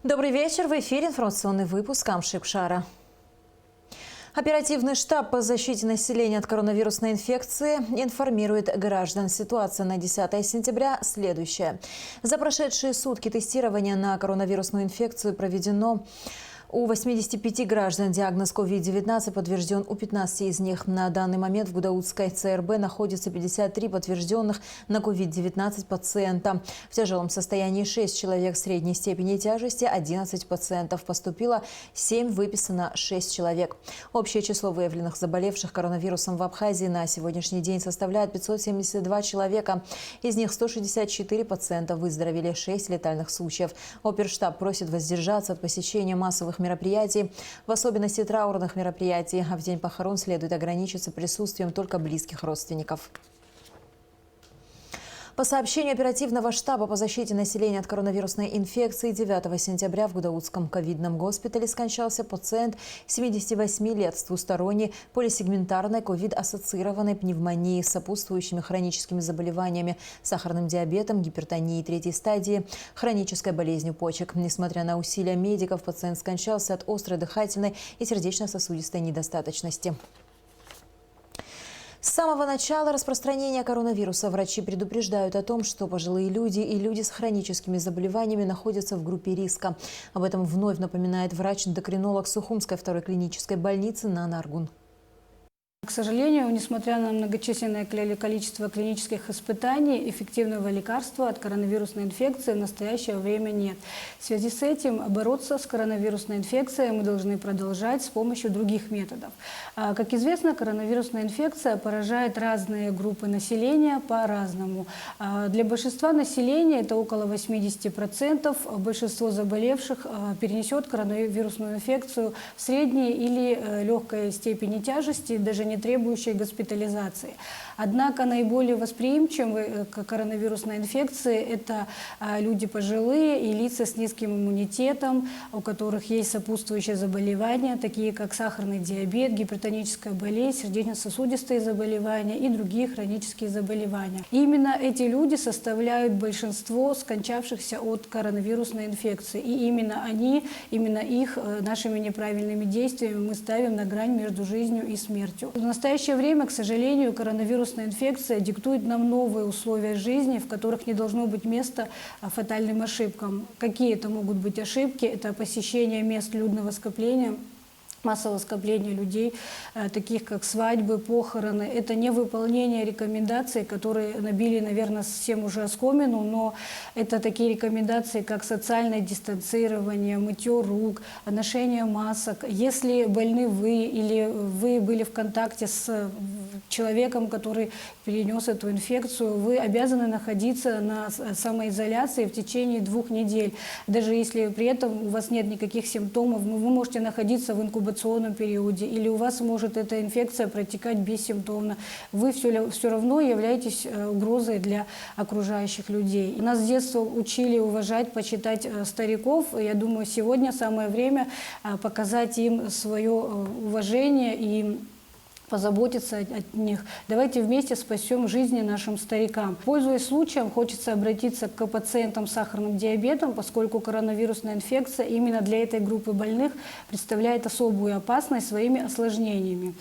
Добрый вечер. В эфире информационный выпуск Амшикшара. Оперативный штаб по защите населения от коронавирусной инфекции информирует граждан. Ситуация на 10 сентября следующая. За прошедшие сутки тестирования на коронавирусную инфекцию проведено у 85 граждан. Диагноз COVID-19 подтвержден у 15 из них. На данный момент в Гудаутской ЦРБ находится 53 подтвержденных на COVID-19 пациента. В тяжелом состоянии 6 человек средней степени тяжести, 11 пациентов поступило, 7 выписано 6 человек. Общее число выявленных заболевших коронавирусом в Абхазии на сегодняшний день составляет 572 человека. Из них 164 пациента выздоровели, 6 летальных случаев. Оперштаб просит воздержаться от посещения массовых мероприятий, в особенности траурных мероприятий, а в день похорон следует ограничиться присутствием только близких родственников. По сообщению оперативного штаба по защите населения от коронавирусной инфекции, 9 сентября в Гудаутском ковидном госпитале скончался пациент 78 лет с двусторонней полисегментарной ковид-ассоциированной пневмонией с сопутствующими хроническими заболеваниями, сахарным диабетом, гипертонией третьей стадии, хронической болезнью почек. Несмотря на усилия медиков, пациент скончался от острой дыхательной и сердечно-сосудистой недостаточности. С самого начала распространения коронавируса врачи предупреждают о том, что пожилые люди и люди с хроническими заболеваниями находятся в группе риска. Об этом вновь напоминает врач-эндокринолог Сухумской второй клинической больницы Нана Аргун. К сожалению, несмотря на многочисленное количество клинических испытаний, эффективного лекарства от коронавирусной инфекции в настоящее время нет. В связи с этим бороться с коронавирусной инфекцией мы должны продолжать с помощью других методов. Как известно, коронавирусная инфекция поражает разные группы населения по-разному. Для большинства населения, это около 80%, большинство заболевших перенесет коронавирусную инфекцию в средней или легкой степени тяжести, даже не требующей госпитализации. Однако наиболее восприимчивы к коронавирусной инфекции это люди пожилые и лица с низким иммунитетом, у которых есть сопутствующие заболевания, такие как сахарный диабет, гипертоническая болезнь, сердечно-сосудистые заболевания и другие хронические заболевания. И именно эти люди составляют большинство скончавшихся от коронавирусной инфекции. И именно их нашими неправильными действиями мы ставим на грань между жизнью и смертью. В настоящее время, к сожалению, коронавирусная инфекция диктует нам новые условия жизни, в которых не должно быть места фатальным ошибкам. Какие это могут быть ошибки? Это посещение мест людного скопления, массового скопления людей, таких как свадьбы, похороны. Это невыполнение рекомендаций, которые набили, наверное, всем уже оскомину, но это такие рекомендации, как социальное дистанцирование, мытье рук, ношение масок. Если больны вы или вы были в контакте с человеком, который перенес эту инфекцию, вы обязаны находиться на самоизоляции в течение 2 недель. Даже если при этом у вас нет никаких симптомов, вы можете находиться в инкубационном периоде, или у вас может эта инфекция протекать бессимптомно. Вы все равно являетесь угрозой для окружающих людей. Нас с детства учили уважать, почитать стариков. Я думаю, сегодня самое время показать им свое уважение и позаботиться от них. Давайте вместе спасем жизни нашим старикам. Пользуясь случаем, хочется обратиться к пациентам с сахарным диабетом, поскольку коронавирусная инфекция именно для этой группы больных представляет особую опасность своими осложнениями.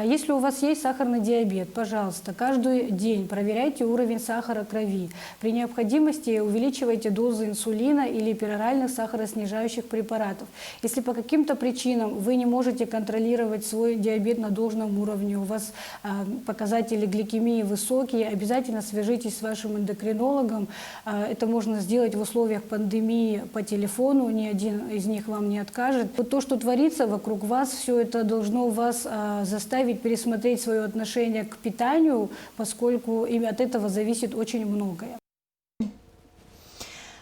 Если у вас есть сахарный диабет, пожалуйста, каждый день проверяйте уровень сахара в крови. При необходимости увеличивайте дозы инсулина или пероральных сахароснижающих препаратов. Если по каким-то причинам вы не можете контролировать свой диабет на должном уровне, у вас показатели гликемии высокие, обязательно свяжитесь с вашим эндокринологом. Это можно сделать в условиях пандемии по телефону, ни один из них вам не откажет. Вот то, что творится вокруг вас, все это должно вас заставить пересмотреть свое отношение к питанию, поскольку именно от этого зависит очень многое.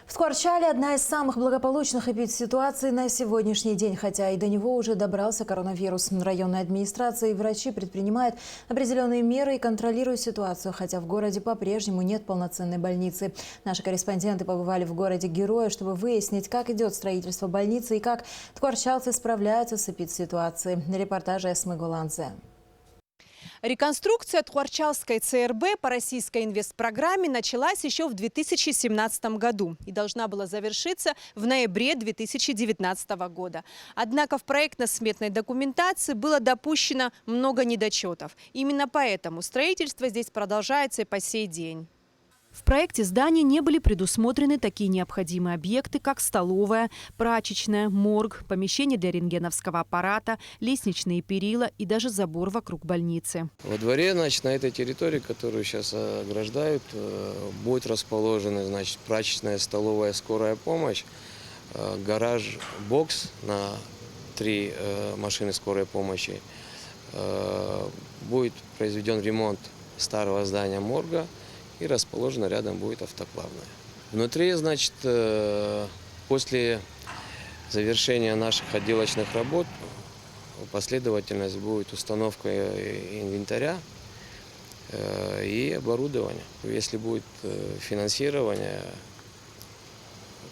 В Скворчале одна из самых благополучных эпидситуаций на сегодняшний день, хотя и до него уже добрался коронавирус. Районная администрация и врачи предпринимают определенные меры и контролируют ситуацию, хотя в городе по-прежнему нет полноценной больницы. Наши корреспонденты побывали в городе Героя, чтобы выяснить, как идет строительство больницы и как скворчалцы справляются с эпидситуацией. Репортаж Эсмы Гуланзе. Реконструкция Тхуарчалской ЦРБ по российской инвестпрограмме началась еще в 2017 году и должна была завершиться в ноябре 2019 года. Однако в проектно-сметной документации было допущено много недочетов. Именно поэтому строительство здесь продолжается и по сей день. В проекте здания не были предусмотрены такие необходимые объекты, как столовая, прачечная, морг, помещение для рентгеновского аппарата, лестничные перила и даже забор вокруг больницы. Во дворе, значит, на этой территории, которую сейчас ограждают, будет расположена, значит, прачечная, столовая, скорая помощь, гараж-бокс на 3 машины скорой помощи. Будет произведен ремонт старого здания морга. И расположена рядом будет автоклавная. Внутри, значит, после завершения наших отделочных работ последовательность будет установка инвентаря и оборудования. Если будет финансирование,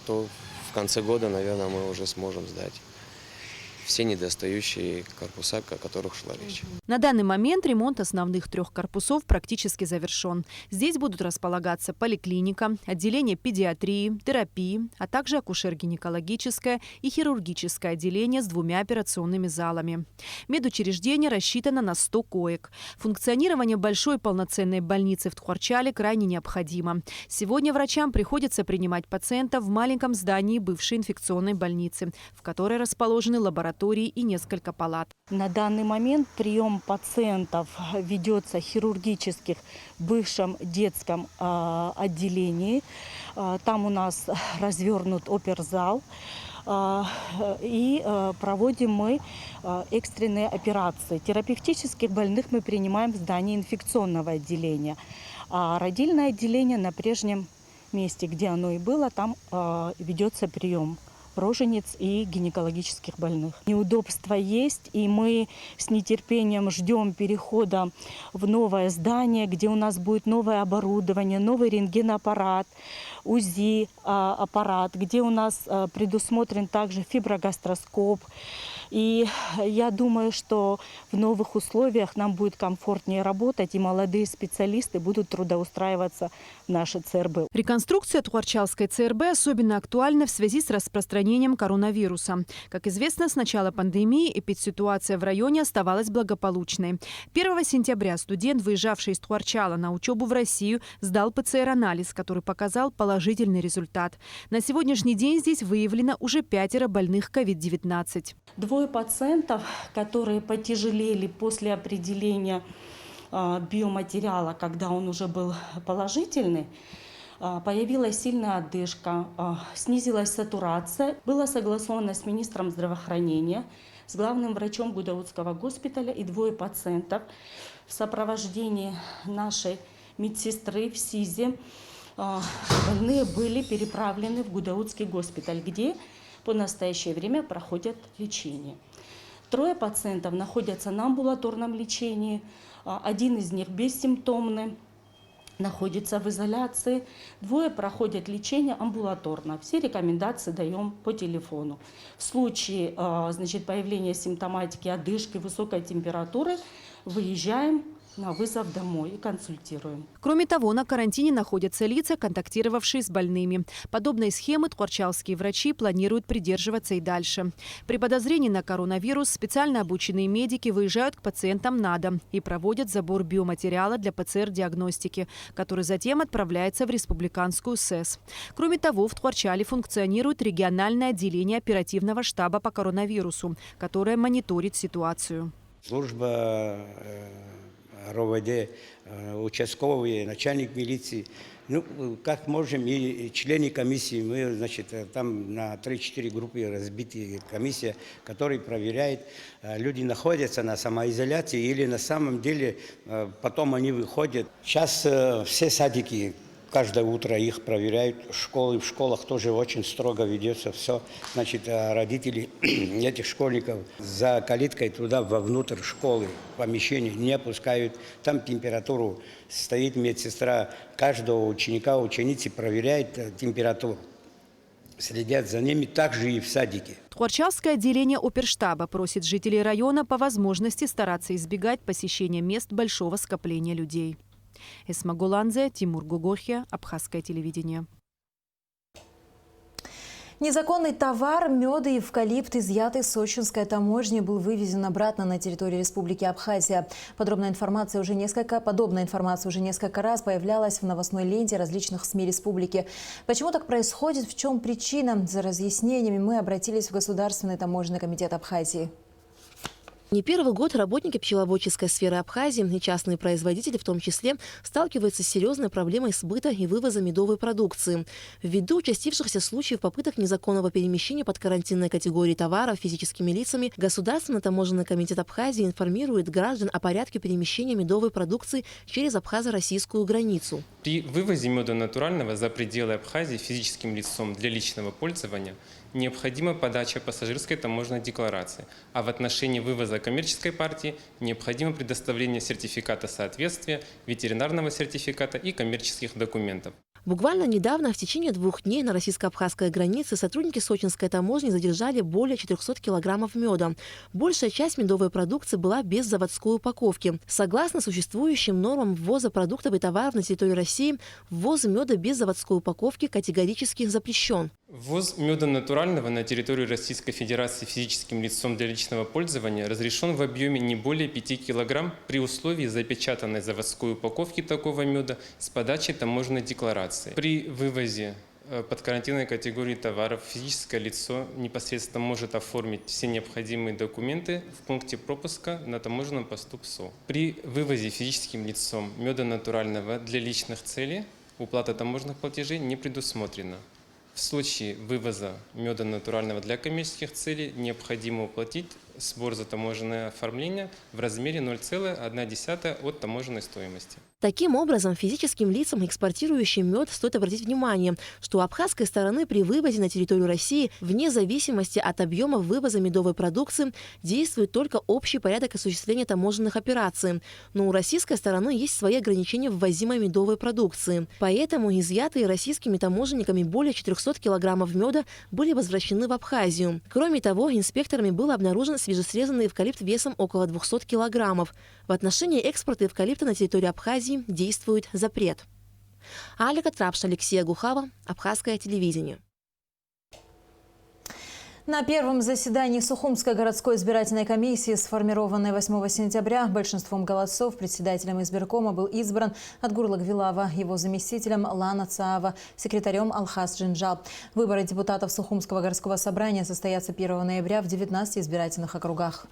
то в конце года, наверное, мы уже сможем сдать все недостающие корпуса, о которых шла речь. На данный момент ремонт основных 3 корпусов практически завершен. Здесь будут располагаться поликлиника, отделение педиатрии, терапии, а также акушер-гинекологическое и хирургическое отделение с 2 операционными залами. Медучреждение рассчитано на 100 коек. Функционирование большой полноценной больницы в Тхуарчале крайне необходимо. Сегодня врачам приходится принимать пациентов в маленьком здании бывшей инфекционной больницы, в которой расположены лаборатории и несколько палат. На данный момент прием пациентов ведется хирургических в бывшем детском отделении. Там у нас развернут оперзал. И проводим мы экстренные операции. Терапевтических больных мы принимаем в здании инфекционного отделения. А родильное отделение на прежнем месте, где оно и было, там ведется прием рожениц и гинекологических больных. Неудобства есть, и мы с нетерпением ждем перехода в новое здание, где у нас будет новое оборудование, новый рентгенаппарат, УЗИ-аппарат, где у нас предусмотрен также фиброгастроскоп. И я думаю, что в новых условиях нам будет комфортнее работать, и молодые специалисты будут трудоустраиваться в нашей ЦРБ. Реконструкция Тхуарчалской ЦРБ особенно актуальна в связи с распространением коронавируса. Как известно, с начала пандемии эпидситуация в районе оставалась благополучной. 1 сентября студент, выезжавший из Тхуарчала на учебу в Россию, сдал ПЦР-анализ, который показал положительный результат. На сегодняшний день здесь выявлено уже 5 больных COVID-19. 2 пациентов, которые потяжелели после определения биоматериала, когда он уже был положительный, появилась сильная одышка, снизилась сатурация. Было согласовано с министром здравоохранения, с главным врачом Гудаутского госпиталя, и 2 пациентов в сопровождении нашей медсестры в СИЗе больные были переправлены в Гудаутский госпиталь, где по настоящее время проходят лечение. 3 пациентов находятся на амбулаторном лечении, 1 из них бессимптомный, находится в изоляции, 2 проходят лечение амбулаторно. Все рекомендации даем по телефону. В случае появления симптоматики одышки, высокой температуры выезжаем на вызов домой и консультируем. Кроме того, на карантине находятся лица, контактировавшие с больными. Подобной схемы тхуарчалские врачи планируют придерживаться и дальше. При подозрении на коронавирус специально обученные медики выезжают к пациентам на дом и проводят забор биоматериала для ПЦР-диагностики, который затем отправляется в республиканскую СЭС. Кроме того, в Тхуарчале функционирует региональное отделение оперативного штаба по коронавирусу, которое мониторит ситуацию. Служба РОВД, участковые, начальник милиции. Ну, как можем, и члены комиссии, мы, там на 3-4 группы разбиты комиссия, которая проверяет, люди находятся на самоизоляции или на самом деле потом они выходят. Сейчас все садики, каждое утро их проверяют, школы, в школах тоже очень строго ведется все. Родители этих школьников за калиткой туда, вовнутрь школы, помещения не пускают. Там температуру, стоит медсестра, каждого ученика, ученицы проверяет температуру. следят за ними также и в садике. Тхуарчалское отделение оперштаба просит жителей района по возможности стараться избегать посещения мест большого скопления людей. Эсма Гуланзе, Тимур Гугохия, Абхазское телевидение. Незаконный товар, мед и эвкалипт, изъятый с сочинской таможни, был вывезен обратно на территорию Республики Абхазия. Подобная информация уже несколько раз появлялась в новостной ленте различных СМИ республики. Почему так происходит, в чем причина? За разъяснениями мы обратились в Государственный таможенный комитет Абхазии. Не первый год работники пчеловодческой сферы Абхазии и частные производители в том числе сталкиваются с серьезной проблемой сбыта и вывоза медовой продукции. Ввиду участившихся случаев попыток незаконного перемещения под карантинной категории товаров физическими лицами, Государственный таможенный комитет Абхазии информирует граждан о порядке перемещения медовой продукции через абхазо-российскую границу. При вывозе меда натурального за пределы Абхазии физическим лицом для личного пользования необходима подача пассажирской таможенной декларации, а в отношении вывоза коммерческой партии необходимо предоставление сертификата соответствия, ветеринарного сертификата и коммерческих документов. Буквально недавно, в течение 2 дней на российско-абхазской границе сотрудники сочинской таможни задержали более 400 килограммов меда. Большая часть медовой продукции была без заводской упаковки. Согласно существующим нормам ввоза продуктов и товаров на территорию России, ввоз меда без заводской упаковки категорически запрещен. Ввоз меда натурального на территорию Российской Федерации физическим лицом для личного пользования разрешен в объеме не более 5 кг при условии запечатанной заводской упаковки такого меда с подачей таможенной декларации. При вывозе под карантинной категории товаров физическое лицо непосредственно может оформить все необходимые документы в пункте пропуска на таможенном посту ПСО. При вывозе физическим лицом меда натурального для личных целей уплата таможенных платежей не предусмотрена. В случае вывоза меда натурального для коммерческих целей необходимо уплатить сбор за таможенное оформление в размере 0,1 от таможенной стоимости. Таким образом, физическим лицам, экспортирующим мед, стоит обратить внимание, что у абхазской стороны при вывозе на территорию России, вне зависимости от объема вывоза медовой продукции, действует только общий порядок осуществления таможенных операций. Но у российской стороны есть свои ограничения в ввозимой медовой продукции. Поэтому изъятые российскими таможенниками более 400 килограммов меда были возвращены в Абхазию. Кроме того, инспекторами был обнаружен свежесрезанный эвкалипт весом около 200 килограммов. В отношении экспорта эвкалипта на территории Абхазии действует запрет. Алика Трапш, Алексея Гухава, Абхазское телевидение. На первом заседании Сухумской городской избирательной комиссии, сформированной 8 сентября, большинством голосов председателем избиркома был избран Адгур Лагвилава, его заместителем Лана Цаава, секретарем Алхас Джинджал. Выборы депутатов Сухумского городского собрания состоятся 1 ноября в 19 избирательных округах.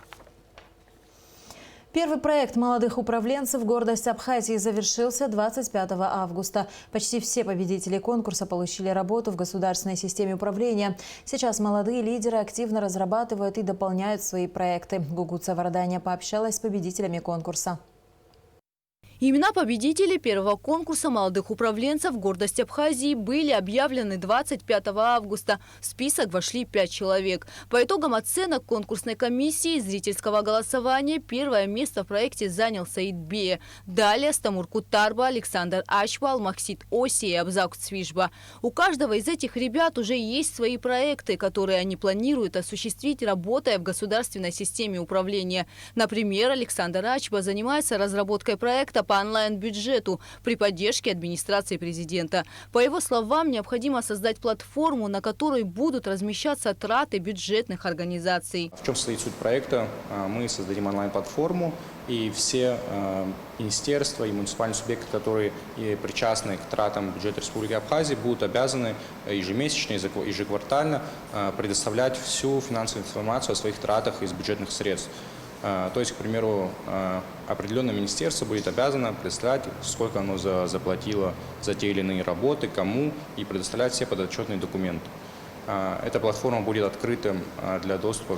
Первый проект молодых управленцев «Гордость Абхазии» завершился 25 августа. Почти все победители конкурса получили работу в государственной системе управления. Сейчас молодые лидеры активно разрабатывают и дополняют свои проекты. Гугуца Варданя пообщалась с победителями конкурса. Имена победителей первого конкурса молодых управленцев «Гордость Абхазии» были объявлены 25 августа. В список вошли 5 человек. По итогам оценок конкурсной комиссии и зрительского голосования первое место в проекте занял Саид Бея. Далее Стамур Кутарба, Александр Ачвал, Максит Оси и Абзак Цвижба. У каждого из этих ребят уже есть свои проекты, которые они планируют осуществить, работая в государственной системе управления. Например, Александр Ачва занимается разработкой проекта по онлайн-бюджету при поддержке администрации президента. По его словам, необходимо создать платформу, на которой будут размещаться траты бюджетных организаций. В чем состоит суть проекта? Мы создадим онлайн-платформу, и все министерства и муниципальные субъекты, которые причастны к тратам бюджета Республики Абхазия, будут обязаны ежемесячно, ежеквартально предоставлять всю финансовую информацию о своих тратах из бюджетных средств. То есть, к примеру, определенное министерство будет обязано предоставлять, сколько оно заплатило за те или иные работы, кому, и предоставлять все подотчетные документы. Эта платформа будет открыта для доступа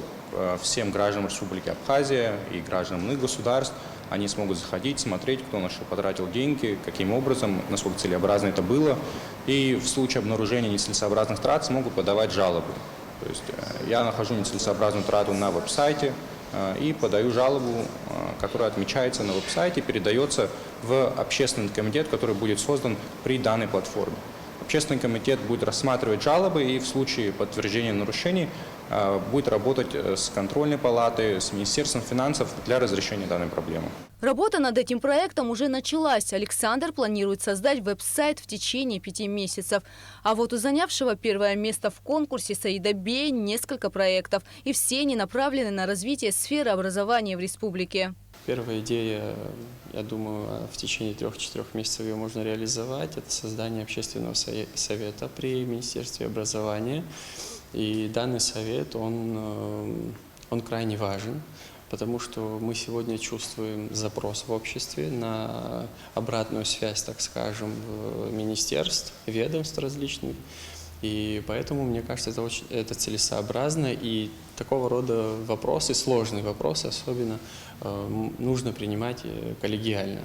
всем гражданам Республики Абхазия и гражданам иных государств. Они смогут заходить, смотреть, кто на что потратил деньги, каким образом, насколько целесообразно это было. И в случае обнаружения нецелесообразных трат смогут подавать жалобы. То есть я нахожу нецелесообразную трату на веб-сайте и подаю жалобу, которая отмечается на веб-сайте, передается в общественный комитет, который будет создан при данной платформе. общественный комитет будет рассматривать жалобы и в случае подтверждения нарушений будет работать с контрольной палатой, с Министерством финансов для разрешения данной проблемы. Работа над этим проектом уже началась. Александр планирует создать веб-сайт в течение 5 месяцев. А вот у занявшего первое место в конкурсе Саида Бея несколько проектов. И все они направлены на развитие сферы образования в республике. Первая идея, я думаю, в течение 3-4 месяцев ее можно реализовать. Это создание общественного совета при Министерстве образования. И данный совет, он крайне важен, потому что мы сегодня чувствуем запрос в обществе на обратную связь, так скажем, министерств, ведомств различных. И поэтому, мне кажется, это целесообразно. И такого рода вопросы, сложные вопросы особенно, нужно принимать коллегиально.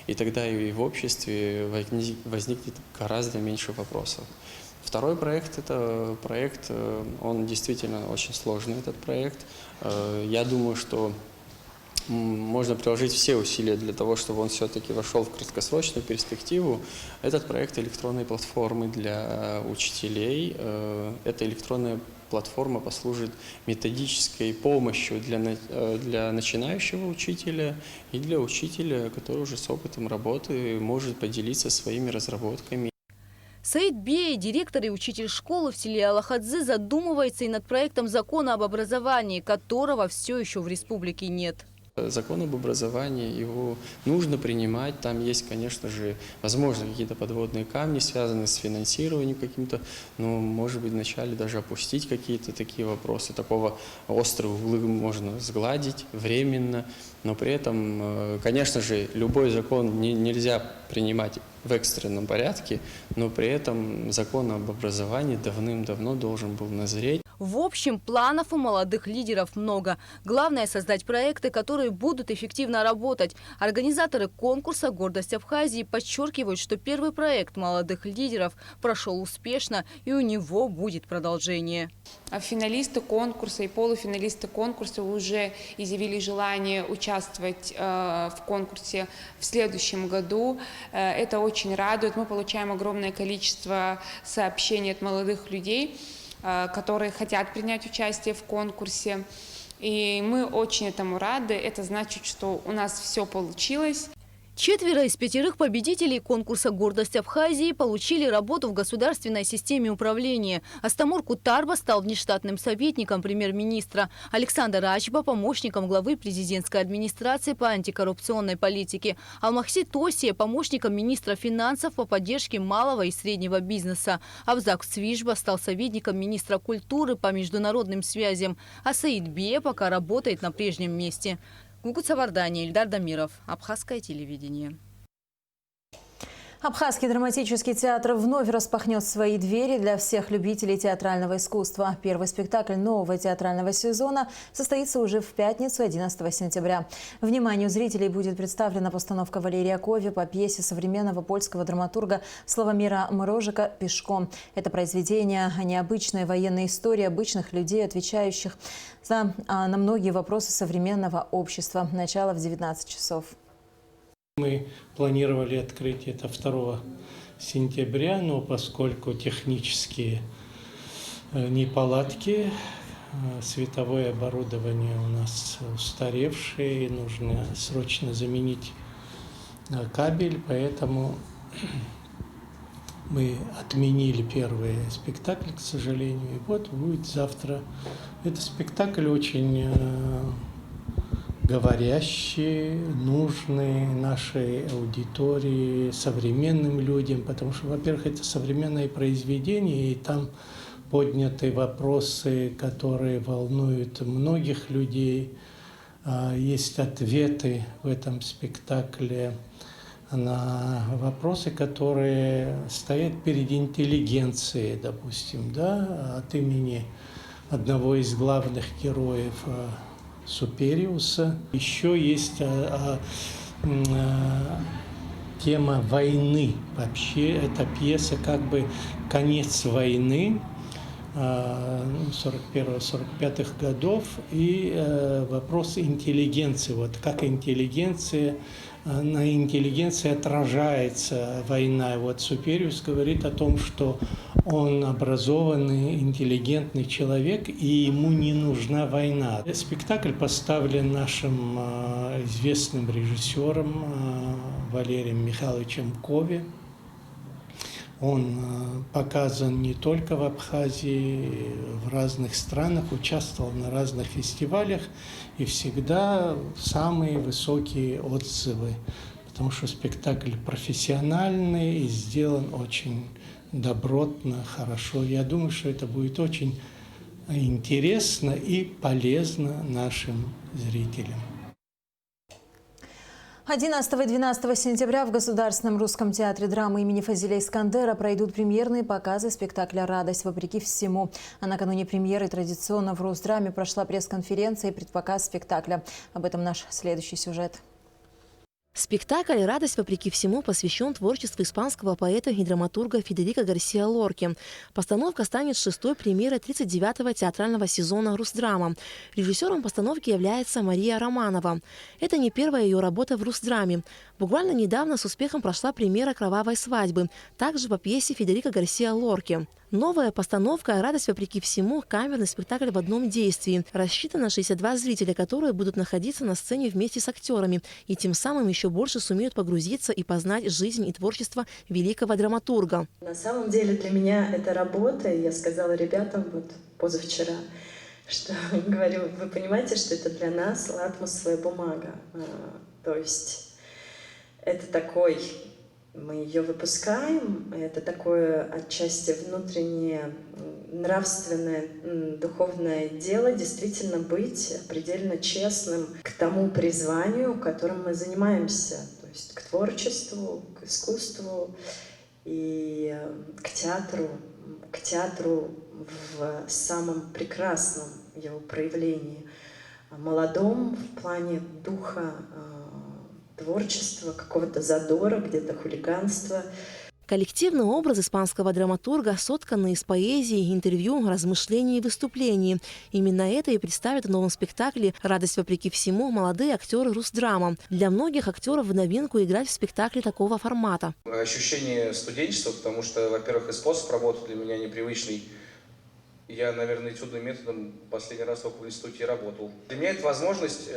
И тогда и в обществе возникнет гораздо меньше вопросов. Второй проект – это проект, он действительно очень сложный, этот проект. Я думаю, что можно приложить все усилия для того, чтобы он все-таки вошел в краткосрочную перспективу. Этот проект электронной платформы для учителей. Эта электронная платформа послужит методической помощью для начинающего учителя и для учителя, который уже с опытом работы может поделиться своими разработками. Саид Бей, директор и учитель школы в селе Алахадзе, задумывается и над проектом закона об образовании, которого все еще в республике нет. Закон об образовании, его нужно принимать. Там есть, конечно же, возможно, какие-то подводные камни, связанные с финансированием каким-то, но, может быть, вначале даже опустить какие-то такие вопросы. Такого острые углы можно сгладить временно, но при этом, конечно же, любой закон нельзя принимать в экстренном порядке, но при этом закон об образовании давным-давно должен был назреть. В общем, планов у молодых лидеров много. Главное – создать проекты, которые будут эффективно работать. Организаторы конкурса «Гордость Абхазии» подчеркивают, что первый проект молодых лидеров прошел успешно, и у него будет продолжение. Финалисты конкурса и полуфиналисты конкурса уже изъявили желание участвовать в конкурсе в следующем году. Это очень радует. Мы получаем огромное количество сообщений от молодых людей, которые хотят принять участие в конкурсе. И мы очень этому рады. Это значит, что у нас все получилось. 4 из 5 победителей конкурса «Гордость Абхазии» получили работу в государственной системе управления. Астамур Кутарба стал внештатным советником премьер-министра, Александр Ачба – помощником главы президентской администрации по антикоррупционной политике, Алмахси Тосия – помощником министра финансов по поддержке малого и среднего бизнеса, Абзак Цвижба стал советником министра культуры по международным связям, а Саид Бея пока работает на прежнем месте. Гугут Савардани, Ильдар Дамиров. Абхазское телевидение. Абхазский драматический театр вновь распахнет свои двери для всех любителей театрального искусства. Первый спектакль нового театрального сезона состоится уже в пятницу, 11 сентября. Вниманию зрителей будет представлена постановка Валерия Кови по пьесе современного польского драматурга Славомира Морожика «Пешком». Это произведение о необычной военной истории обычных людей, отвечающих на многие вопросы современного общества. Начало в 19 часов. Мы планировали открыть это 2 сентября, но поскольку технические неполадки, световое оборудование у нас устаревшее, нужно срочно заменить кабель, поэтому мы отменили первый спектакль, к сожалению. И вот будет завтра. Это спектакль очень говорящие, нужные нашей аудитории, современным людям, потому что, во-первых, это современное произведение, и там подняты вопросы, которые волнуют многих людей. Есть ответы в этом спектакле на вопросы, которые стоят перед интеллигенцией, допустим, да, от имени одного из главных героев Супериуса. Еще есть тема войны. Вообще эта пьеса как бы конец войны 41-45 годов и вопрос интеллигенции. Вот как интеллигенция на интеллигенции отражается война. И вот Супериус говорит о том, что он образованный, интеллигентный человек, и ему не нужна война. Спектакль поставлен нашим известным режиссером Валерием Михайловичем Кове. Он показан не только в Абхазии, в разных странах, участвовал на разных фестивалях, и всегда самые высокие отзывы, потому что спектакль профессиональный и сделан очень добротно, хорошо. Я думаю, что это будет очень интересно и полезно нашим зрителям. 11 и 12 сентября в Государственном русском театре драмы имени Фазиля Искандера пройдут премьерные показы спектакля «Радость вопреки всему». А накануне премьеры традиционно в Русдраме прошла пресс-конференция и предпоказ спектакля. Об этом наш следующий сюжет. Спектакль «Радость вопреки всему» посвящен творчеству испанского поэта и драматурга Федерико Гарсиа Лорки. Постановка станет 6-й премьерой 39-го театрального сезона «Русдрама». Режиссером постановки является Мария Романова. Это не первая ее работа в «Русдраме». Буквально недавно с успехом прошла премьера «Кровавой свадьбы», также по пьесе Федерико Гарсиа Лорки. Новая постановка «Радость вопреки всему» – камерный спектакль в одном действии. Рассчитан на 62 зрителя, которые будут находиться на сцене вместе с актерами и тем самым еще больше сумеют погрузиться и познать жизнь и творчество великого драматурга. На самом деле для меня это работа, и я сказала ребятам вот позавчера, что говорю, вы понимаете, что это для нас лакмусовая бумага. То есть это такой... Мы ее выпускаем, это такое отчасти внутреннее, нравственное, духовное дело, действительно быть предельно честным к тому призванию, которым мы занимаемся, то есть к творчеству, к искусству и к театру в самом прекрасном его проявлении, молодом в плане духа, творчества, какого-то задора, где-то хулиганства. Коллективный образ испанского драматурга соткан из поэзии, интервью, размышлений и выступлений. Именно это и представят в новом спектакле «Радость вопреки всему» молодые актеры Русдрама. Для многих актеров в новинку играть в спектакле такого формата. Ощущение студенчества, потому что, во-первых, и способ работы для меня непривычный. Я, наверное, этюдным методом последний раз только в институте работал. Для меня это возможность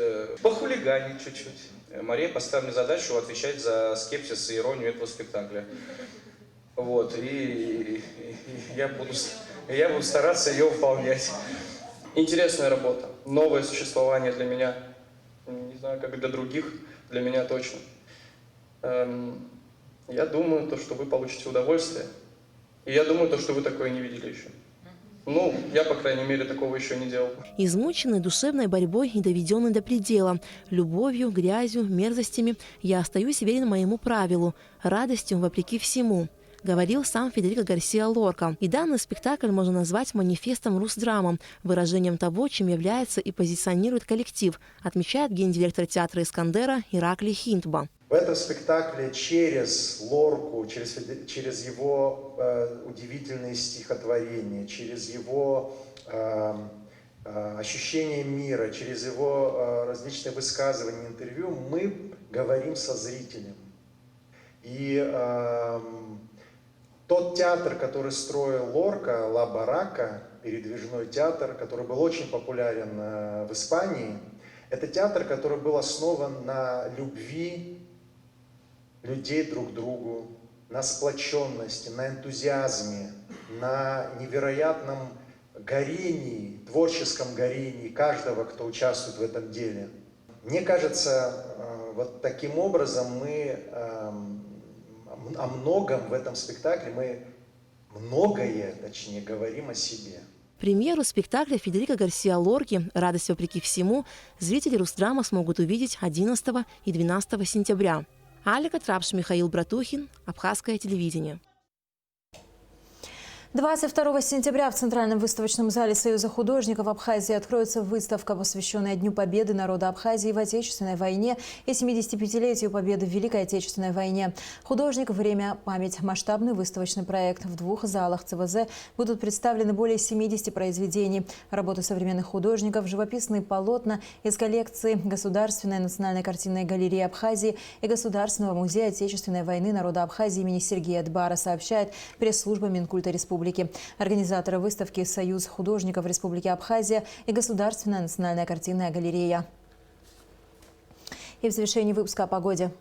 похулиганить чуть-чуть. Мария поставила мне задачу отвечать за скепсис и иронию этого спектакля. Вот, и я буду стараться ее выполнять. Интересная работа, новое существование для меня. Не знаю, как для других, для меня точно. Я думаю, что вы получите удовольствие. И я думаю, что вы такое не видели еще. Ну, я, по крайней мере, такого еще не делал. Измученный душевной борьбой и доведенный до предела, любовью, грязью, мерзостями, я остаюсь верен моему правилу – радостью вопреки всему, говорил сам Федерико Гарсиа Лорка. И данный спектакль можно назвать манифестом Русдрама, выражением того, чем является и позиционирует коллектив, отмечает гендиректор театра Искандера Ираклий Хинтба. В этом спектакле через Лорку, через его удивительные стихотворения, через его ощущение мира, через его различные высказывания, интервью, мы говорим со зрителем. И тот театр, который строил Лорка, Ла Барака, передвижной театр, который был очень популярен в Испании, это театр, который был основан на любви людей друг к другу, на сплоченности, на энтузиазме, на невероятном горении, творческом горении каждого, кто участвует в этом деле. Мне кажется, вот таким образом мы о многом в этом спектакле, мы многое, точнее, говорим о себе. Премьеру спектакля Федерико Гарсиа Лорки «Радость вопреки всему» зрители Русдрама смогут увидеть 11 и 12 сентября. Алика Трапш, Михаил Братухин, Абхазское телевидение. 22 сентября в Центральном выставочном зале Союза художников Абхазии откроется выставка, посвященная Дню Победы народа Абхазии в Отечественной войне и 75-летию Победы в Великой Отечественной войне. «Художник. Время. Память» – масштабный выставочный проект. В 2 залах ЦВЗ будут представлены более 70 произведений. Работы современных художников, живописные полотна из коллекции Государственной национальной картинной галереи Абхазии и Государственного музея Отечественной войны народа Абхазии имени Сергея Дбара, сообщает пресс-служба Минкульта Республики. Организаторы выставки «Союз художников Республики Абхазия» и Государственная национальная картинная галерея. И в завершении выпуска о погоде.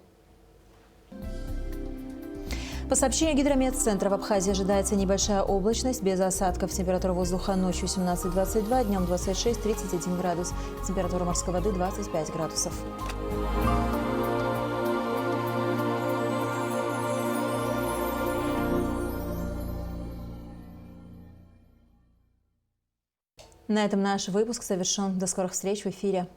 По сообщению Гидрометцентра, в Абхазии ожидается небольшая облачность без осадков. Температура воздуха ночью 17-22, днем 26-31 градус. Температура морской воды 25 градусов. На этом наш выпуск завершен. До скорых встреч в эфире.